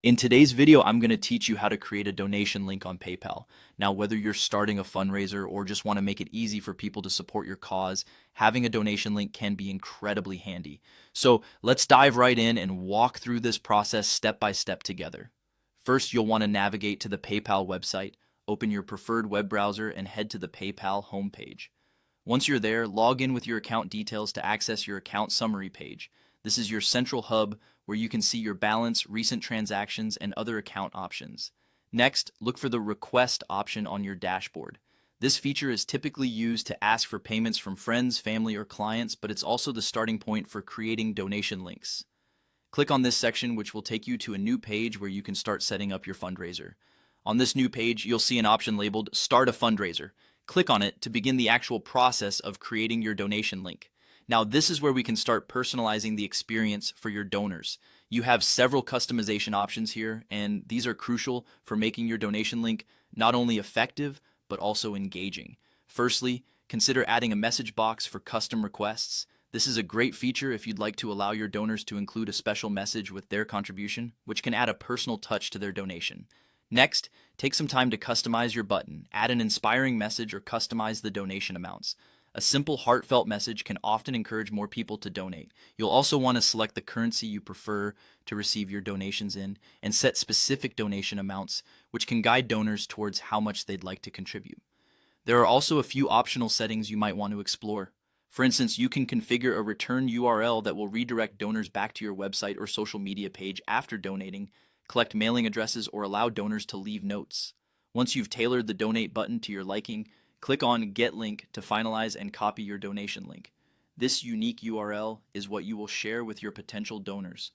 In today's video, I'm going to teach you how to create a donation link on PayPal. Now, whether you're starting a fundraiser or just want to make it easy for people to support your cause, having a donation link can be incredibly handy. So let's dive right in and walk through this process step by step together. First, you'll want to navigate to the PayPal website, open your preferred web browser, and head to the PayPal homepage. Once you're there, log in with your account details to access your account summary page. This is your central hub where you can see your balance, recent transactions, and other account options. Next, look for the Request option on your dashboard. This feature is typically used to ask for payments from friends, family, or clients, but it's also the starting point for creating donation links. Click on this section, which will take you to a new page where you can start setting up your fundraiser. On this new page, you'll see an option labeled Start a Fundraiser. Click on it to begin the actual process of creating your donation link. Now, this is where we can start personalizing the experience for your donors. You have several customization options here, and these are crucial for making your donation link not only effective, but also engaging. Firstly, consider adding a message box for custom requests. This is a great feature if you'd like to allow your donors to include a special message with their contribution, which can add a personal touch to their donation. Next, take some time to customize your button, add an inspiring message, or customize the donation amounts. A simple, heartfelt message can often encourage more people to donate. You'll also want to select the currency you prefer to receive your donations in and set specific donation amounts, which can guide donors towards how much they'd like to contribute. There are also a few optional settings you might want to explore. For instance, you can configure a return URL that will redirect donors back to your website or social media page after donating, collect mailing addresses, or allow donors to leave notes. Once you've tailored the donate button to your liking, click on Get Link to finalize and copy your donation link. This unique URL is what you will share with your potential donors.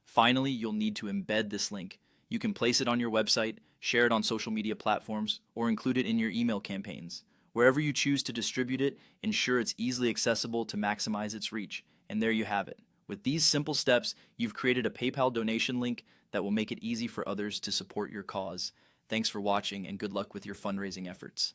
Finally, you'll need to embed this link. You can place it on your website, share it on social media platforms, or include it in your email campaigns. Wherever you choose to distribute it, ensure it's easily accessible to maximize its reach. And there you have it. With these simple steps, you've created a PayPal donation link that will make it easy for others to support your cause. Thanks for watching and good luck with your fundraising efforts.